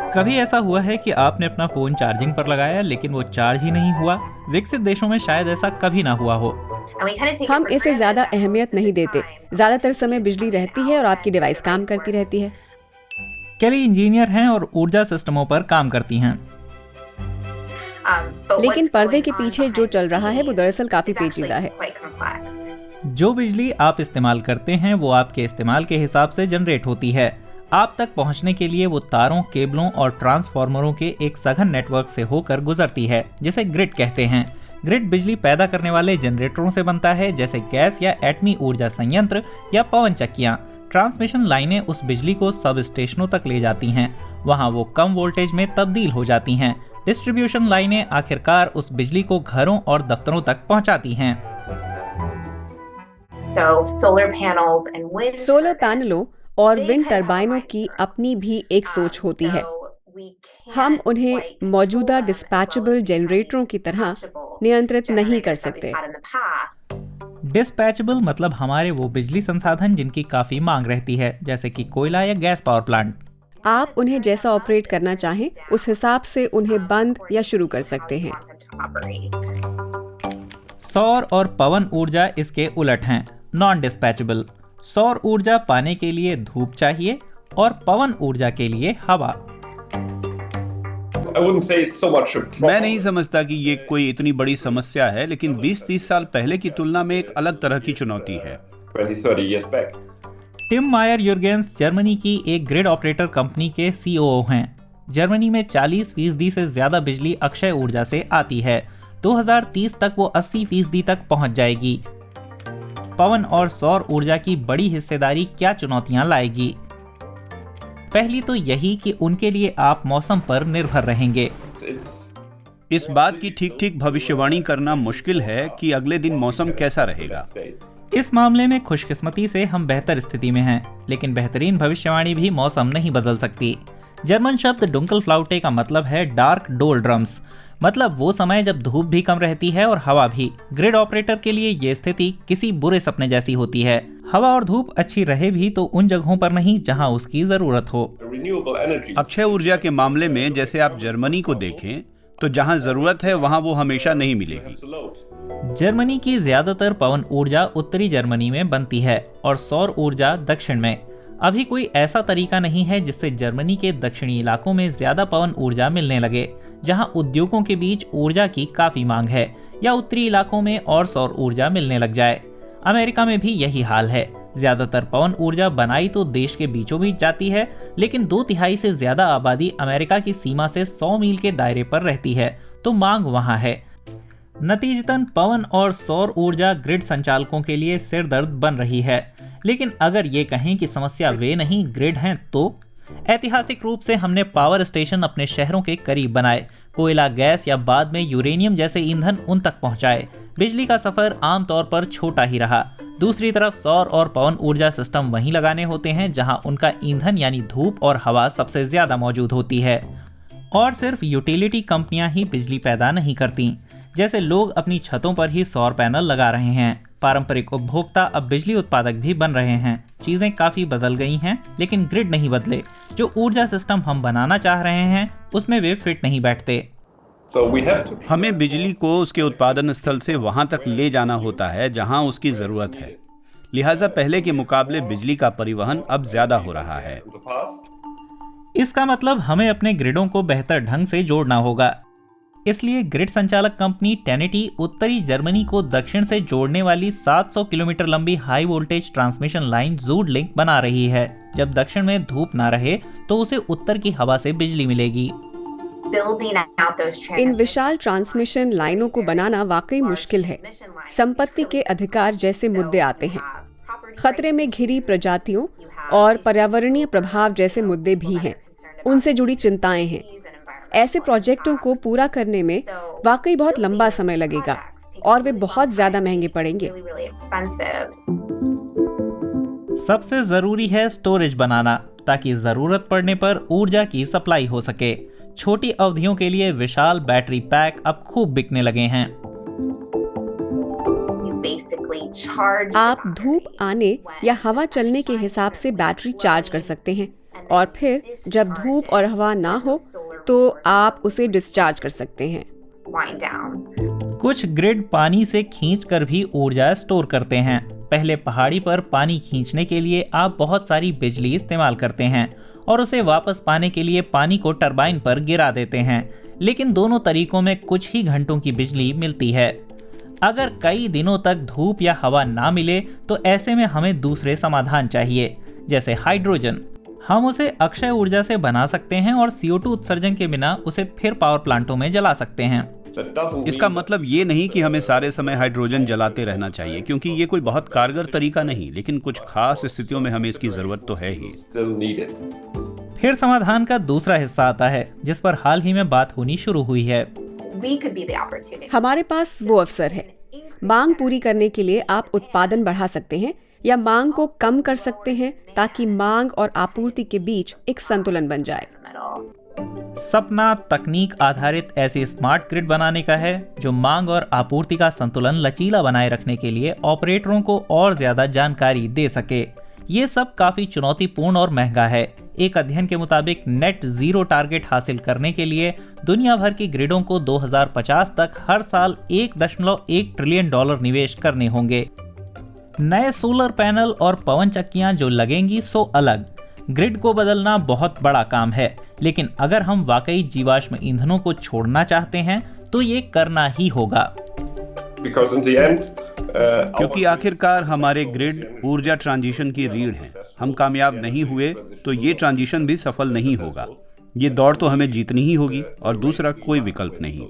कभी ऐसा हुआ है कि आपने अपना फोन चार्जिंग पर लगाया लेकिन वो चार्ज ही नहीं हुआ? विकसित देशों में शायद ऐसा कभी ना हुआ हो। हम इसे ज्यादा अहमियत नहीं देते। ज्यादातर समय बिजली रहती है और आपकी डिवाइस काम करती रहती है। केली इंजीनियर हैं और ऊर्जा सिस्टमों पर काम करती हैं। लेकिन पर्दे के पीछे जो चल रहा है वो दरअसल काफी पेचीदा है। जो बिजली आप इस्तेमाल करते हैं वो आपके इस्तेमाल के हिसाब से जनरेट होती है। आप तक पहुंचने के लिए वो तारों, केबलों और ट्रांसफार्मरों के एक सघन नेटवर्क से होकर गुजरती है, जिसे ग्रिड कहते हैं। ग्रिड बिजली पैदा करने वाले जनरेटरों से बनता है, जैसे गैस या एटमी ऊर्जा संयंत्र या पवन चक्कियां। ट्रांसमिशन लाइनें उस बिजली को सब स्टेशनों तक ले जाती हैं। वहां वो कम वोल्टेज में तब्दील हो जाती हैं। डिस्ट्रीब्यूशन लाइनें आखिरकार उस बिजली को घरों और दफ्तरों तक पहुंचाती हैं। सोलर पैनलों और विंड टर्बाइनों की अपनी भी एक सोच होती है। हम उन्हें मौजूदा डिस्पैचेबल जनरेटरों की तरह नियंत्रित नहीं कर सकते। डिस्पैचेबल मतलब हमारे वो बिजली संसाधन जिनकी काफी मांग रहती है, जैसे कि कोयला या गैस पावर प्लांट। आप उन्हें जैसा ऑपरेट करना चाहें उस हिसाब से उन्हें बंद या शुरू कर सकते हैं। सौर और पवन ऊर्जा इसके उलट हैं, नॉन डिस्पैचेबल। सौर ऊर्जा पाने के लिए धूप चाहिए और पवन ऊर्जा के लिए हवा। मैं नहीं समझता कि ये कोई इतनी बड़ी समस्या है, लेकिन 20-30 साल पहले की तुलना में एक अलग तरह की चुनौती है। टिम मायर युर्गेंस जर्मनी की एक ग्रिड ऑपरेटर कंपनी के सीईओ हैं। जर्मनी में 40% से ज्यादा बिजली अक्षय ऊर्जा से आती है। 2030 तक वो 80% तक पहुंच जाएगी। पवन और सौर ऊर्जा की बड़ी हिस्सेदारी क्या चुनौतियां लाएगी? पहली तो यही कि उनके लिए आप मौसम पर निर्भर रहेंगे। इस बात की ठीक भविष्यवाणी करना मुश्किल है कि अगले दिन मौसम कैसा रहेगा। इस मामले में खुशकिस्मती से हम बेहतर स्थिति में हैं, लेकिन बेहतरीन भविष्यवाणी भी मौसम नहीं बदल सकती। जर्मन शब्द डुंकलफ्लाउटे का मतलब है डार्क डोल्ड्रम्स, मतलब वो समय जब धूप भी कम रहती है और हवा भी। ग्रिड ऑपरेटर के लिए ये स्थिति किसी बुरे सपने जैसी होती है। हवा और धूप अच्छी रहे भी तो उन जगहों पर नहीं जहां उसकी जरूरत हो। अक्षय ऊर्जा के मामले में जैसे आप जर्मनी को देखें तो जहां जरूरत है वहां वो हमेशा नहीं मिलेगी। जर्मनी की ज्यादातर पवन ऊर्जा उत्तरी जर्मनी में बनती है और सौर ऊर्जा दक्षिण में। अभी कोई ऐसा तरीका नहीं है जिससे जर्मनी के दक्षिणी इलाकों में ज्यादा पवन ऊर्जा मिलने लगे, जहां उद्योगों के बीच ऊर्जा की काफी मांग है, या उत्तरी इलाकों में और सौर ऊर्जा मिलने लग जाए। अमेरिका में भी यही हाल है। ज्यादातर पवन ऊर्जा बनाई तो देश के बीचों बीच जाती है, लेकिन 2/3 से ज्यादा आबादी अमेरिका की सीमा से 100 मील के दायरे पर रहती है, तो मांग वहां है। नतीजतन पवन और सौर ऊर्जा ग्रिड संचालकों के लिए सिरदर्द बन रही है। लेकिन अगर ये कहें कि समस्या वे नहीं ग्रिड हैं, तो ऐतिहासिक रूप से हमने पावर स्टेशन अपने शहरों के करीब बनाए, कोयला, गैस या बाद में यूरेनियम जैसे ईंधन उन तक पहुंचाए। बिजली का सफर आमतौर पर छोटा ही रहा। दूसरी तरफ सौर और पवन ऊर्जा सिस्टम वहीं लगाने होते हैं जहां उनका ईंधन यानी धूप और हवा सबसे ज्यादा मौजूद होती है। और सिर्फ यूटिलिटी कंपनियां ही बिजली पैदा नहीं करती। जैसे लोग अपनी छतों पर ही सौर पैनल लगा रहे हैं, पारंपरिक उपभोक्ता अब बिजली उत्पादक भी बन रहे हैं। चीजें काफी बदल गई हैं, लेकिन ग्रिड नहीं बदले। जो ऊर्जा सिस्टम हम बनाना चाह रहे हैं उसमें वे फिट नहीं बैठते। हमें बिजली को उसके उत्पादन स्थल से वहां तक ले जाना होता है जहां उसकी जरूरत है। लिहाजा पहले के मुकाबले बिजली का परिवहन अब ज्यादा हो रहा है। इसका मतलब हमें अपने ग्रिडों को बेहतर ढंग से जोड़ना होगा। इसलिए ग्रिड संचालक कंपनी टेनेटी उत्तरी जर्मनी को दक्षिण से जोड़ने वाली 700 किलोमीटर लंबी हाई वोल्टेज ट्रांसमिशन लाइन जूड लिंक बना रही है। जब दक्षिण में धूप ना रहे तो उसे उत्तर की हवा से बिजली मिलेगी। इन विशाल ट्रांसमिशन लाइनों को बनाना वाकई मुश्किल है। संपत्ति के अधिकार जैसे मुद्दे आते हैं। खतरे में घिरी प्रजातियों और पर्यावरणीय प्रभाव जैसे मुद्दे भी हैं। उनसे जुड़ी चिंताएं हैं। ऐसे प्रोजेक्टों को पूरा करने में वाकई बहुत लंबा समय लगेगा और वे बहुत ज्यादा महंगे पड़ेंगे। सबसे जरूरी है स्टोरेज बनाना, ताकि जरूरत पड़ने पर ऊर्जा की सप्लाई हो सके। छोटी अवधियों के लिए विशाल बैटरी पैक अब खूब बिकने लगे हैं। आप धूप आने या हवा चलने के हिसाब से बैटरी चार्ज कर सकते हैं और फिर जब धूप और हवा ना हो तो आप उसे डिस्चार्ज कर सकते हैं। कुछ ग्रिड पानी से खींचकर भी ऊर्जा स्टोर करते हैं। पहले पहाड़ी पर पानी खींचने के लिए आप बहुत सारी बिजली इस्तेमाल करते हैं और उसे वापस पाने के लिए पानी को टरबाइन पर गिरा देते हैं, लेकिन दोनों तरीकों में कुछ ही घंटों की बिजली मिलती है। अगर कई दिनों तक धूप या हवा ना मिले तो ऐसे में हमें दूसरे समाधान चाहिए, जैसे हाइड्रोजन। हम उसे अक्षय ऊर्जा से बना सकते हैं और CO2 उत्सर्जन के बिना उसे फिर पावर प्लांटों में जला सकते हैं। इसका मतलब ये नहीं कि हमें सारे समय हाइड्रोजन जलाते रहना चाहिए, क्योंकि ये कोई बहुत कारगर तरीका नहीं, लेकिन कुछ खास स्थितियों में हमें इसकी जरूरत तो है ही। फिर समाधान का दूसरा हिस्सा आता है, जिस पर हाल ही में बात होनी शुरू हुई है। हमारे पास वो अवसर है। मांग पूरी करने के लिए आप उत्पादन बढ़ा सकते हैं या मांग को कम कर सकते हैं, ताकि मांग और आपूर्ति के बीच एक संतुलन बन जाए। सपना तकनीक आधारित ऐसी स्मार्ट ग्रिड बनाने का है जो मांग और आपूर्ति का संतुलन लचीला बनाए रखने के लिए ऑपरेटरों को और ज्यादा जानकारी दे सके। ये सब काफी चुनौतीपूर्ण और महंगा है। एक अध्ययन के मुताबिक नेट जीरो टारगेट हासिल करने के लिए दुनिया भर की ग्रिडों को 2050 तक हर साल $1.1 ट्रिलियन निवेश करने होंगे। नए सोलर पैनल और पवन चक्कियां जो लगेंगी सो अलग। ग्रिड को बदलना बहुत बड़ा काम है, लेकिन अगर हम वाकई जीवाश्म ईंधनों को छोड़ना चाहते हैं तो ये करना ही होगा। क्योंकि आखिरकार हमारे ग्रिड ऊर्जा ट्रांजिशन की रीढ़ हैं। हम कामयाब नहीं हुए तो ये ट्रांजिशन भी सफल नहीं होगा। ये दौड़ तो हमें जीतनी ही होगी और दूसरा कोई विकल्प नहीं।